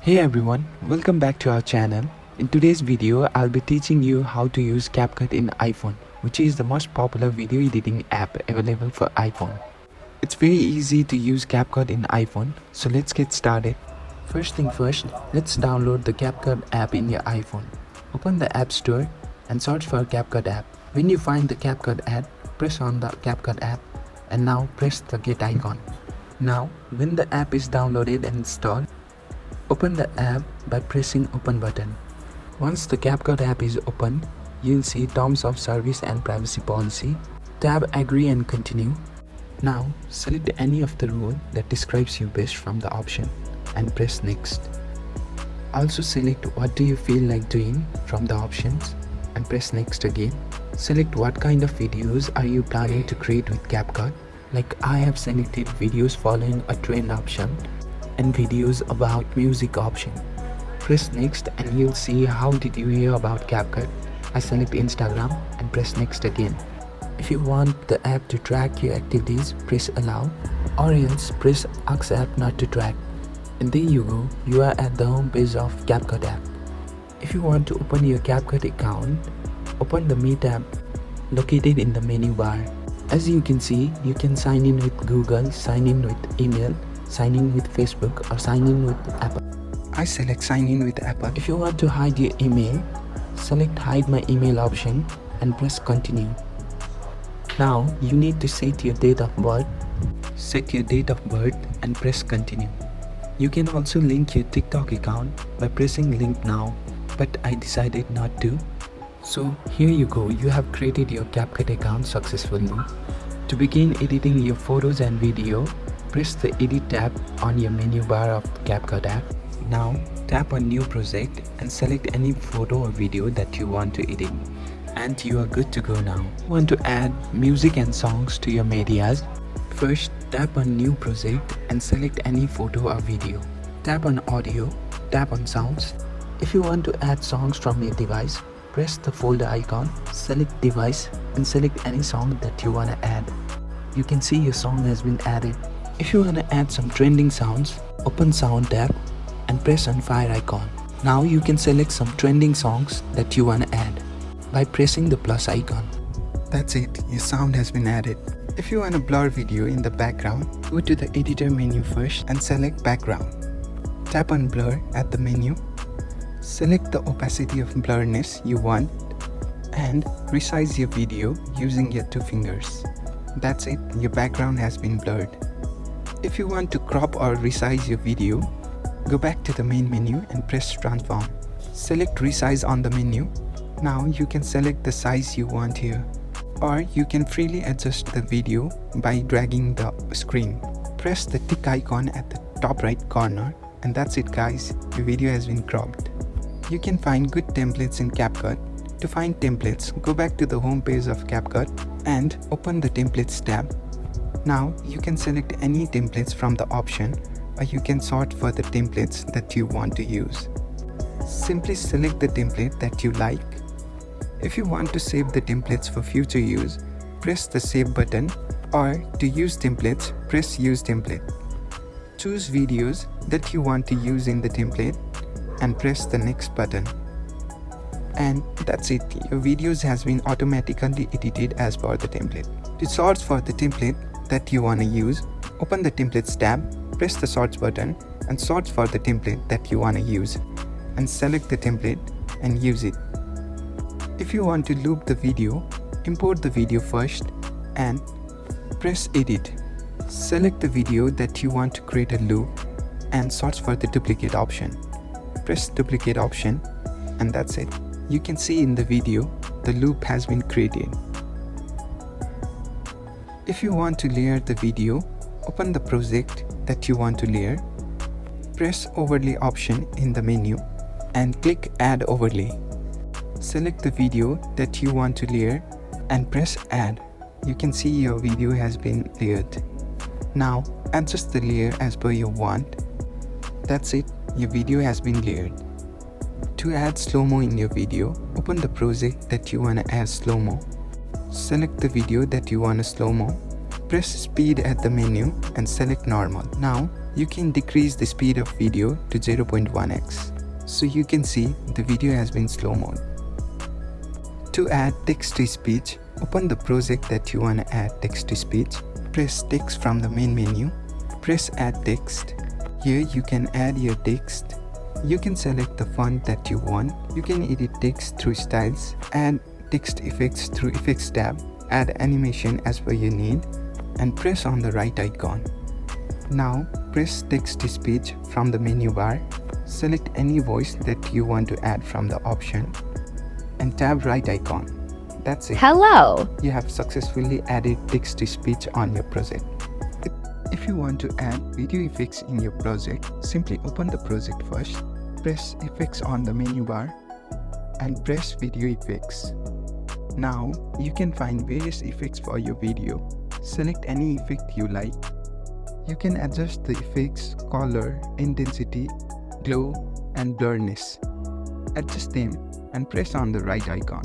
Hey everyone, welcome back to our channel. In today's video, I'll be teaching you how to use CapCut in iPhone, which is the most popular video editing app available for iPhone. It's very easy to use CapCut in iPhone, so let's get started. First thing first, let's download the CapCut app in your iPhone. Open the App Store and search for CapCut app. When you find the CapCut app, press on the CapCut app and now press the Get icon. Now, when the app is downloaded and installed, open the app by pressing Open button. Once the CapCut app is open, you'll see Terms of Service and Privacy Policy. Tab Agree and Continue. Now, select any of the rule that describes you best from the option and press Next. Also select what do you feel like doing from the options and press Next again. Select what kind of videos are you planning to create with CapCut. Like I have selected videos following a trend option and videos about music option. Press Next and you'll see how did you hear about CapCut. I select Instagram and press Next again. If you want the app to track your activities, press Allow or else press Accept Not to Track. And there you go, you are at the home page of CapCut app. If you want to open your CapCut account, open the Me tab located in the menu bar. As you can see, you can sign in with Google, sign in with email, sign in with Facebook or sign in with Apple. I select sign in with Apple. If you want to hide your email, select hide my email option and press continue. Now you need to set your date of birth. Set your date of birth and press continue. You can also link your TikTok account by pressing link now, but I decided not to. So here you go, you have created your CapCut account successfully. To begin editing your photos and video, press the Edit tab on your menu bar of the CapCut app. Now tap on New Project and select any photo or video that you want to edit. And you are good to go now. Want to add music and songs to your medias? First, tap on New Project and select any photo or video. Tap on Audio, tap on Sounds. If you want to add songs from your device, press the folder icon, select Device and select any song that you want to add. You can see your song has been added. If you want to add some trending sounds, open Sound tab and press on Fire icon. Now you can select some trending songs that you want to add by pressing the plus icon. That's it, your sound has been added. If you want to blur video in the background, go to the editor menu first and select background. Tap on blur at the menu. Select the opacity of blurriness you want and resize your video using your two fingers. That's it, your background has been blurred. If you want to crop or resize your video, go back to the main menu and press transform. Select resize on the menu. Now you can select the size you want here, or you can freely adjust the video by dragging the screen. Press the tick icon at the top right corner and that's it guys, your video has been cropped. You can find good templates in CapCut. To find templates, go back to the home page of CapCut and open the Templates tab. Now you can select any templates from the option, or you can sort for the templates that you want to use. Simply select the template that you like. If you want to save the templates for future use, press the Save button, or to use templates, press Use Template. Choose videos that you want to use in the template and press the Next button. And that's it, your videos has been automatically edited as per the template. To search for the template that you want to use, open the Templates tab, press the Search button and search for the template that you want to use and select the template and use it. If you want to loop the video, import the video first and press Edit. Select the video that you want to create a loop and search for the duplicate option. Press duplicate option and that's it. You can see in the video, the loop has been created. If you want to layer the video, open the project that you want to layer. Press Overlay option in the menu and click Add Overlay. Select the video that you want to layer and press Add. You can see your video has been layered. Now adjust the layer as per your want. That's it, your video has been layered. To add slow-mo in your video, open the project that you want to add slow-mo. Select the video that you want to slow-mo. Press speed at the menu and select normal. Now You can decrease the speed of video to 0.1x. So you can see the video has been slow mode. To add text to speech, open the project that you want to add text to speech. Press text from the main menu. Press add text. Here you can add your text. You can select the font that you want. You can edit text through styles, add text effects through effects tab, add animation as per your need, and press on the right icon. Now press text to speech from the menu bar. Select any voice that you want to add from the option and tap right icon. That's it. Hello. You have successfully added text to speech on your project. If you want to add video effects in your project, simply open the project first, press effects on the menu bar and press video effects. Now you can find various effects for your video. Select any effect you like. You can adjust the effects, color, intensity, glow and blurriness. Adjust them and press on the right icon.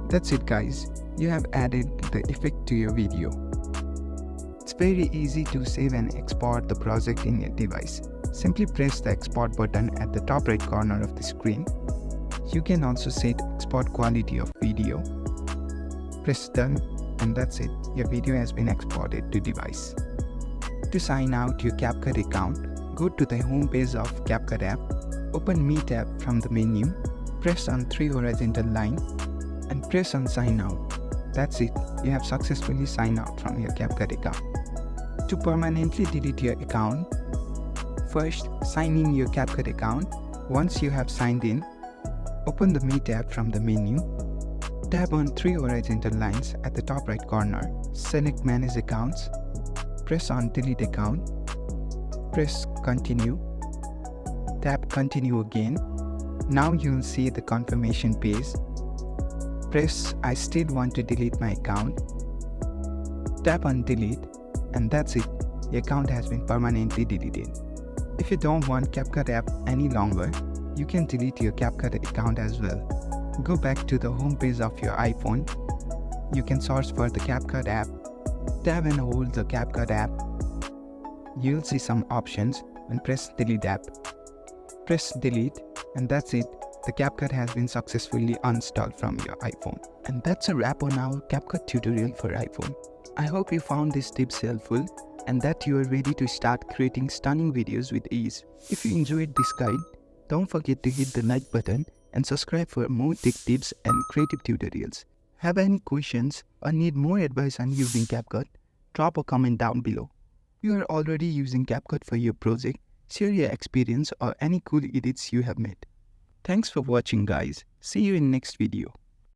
That's it guys, you have added the effect to your video. It's very easy to save and export the project in your device. Simply press the export button at the top right corner of the screen. You can also set export quality of video. Press done and that's it, your video has been exported to device. To sign out your CapCut account, go to the home page of CapCut app, open Me tab from the menu, press on 3 horizontal line and press on sign out. That's it, you have successfully signed out from your CapCut account. To permanently delete your account, first sign in your CapCut account. Once you have signed in, open the Me tab from the menu, tap on 3 horizontal lines at the top right corner, select Manage Accounts, press on Delete Account, press Continue, tap Continue again. Now you will see the confirmation page. Press I still want to delete my account, tap on Delete and that's it, your account has been permanently deleted. If you don't want CapCut app any longer, you can delete your CapCut account as well. Go back to the home page of your iPhone. You can search for the CapCut app, tap and hold the CapCut app. You'll see some options and press Delete app. Press Delete and that's it, the CapCut has been successfully uninstalled from your iPhone. And that's a wrap on our CapCut tutorial for iPhone. I hope you found these tips helpful and that you are ready to start creating stunning videos with ease. If you enjoyed this guide, don't forget to hit the like button and subscribe for more tech tips and creative tutorials. Have any questions or need more advice on using CapCut? Drop a comment down below. If you are already using CapCut for your project, share your experience or any cool edits you have made. Thanks for watching guys. See you in next video.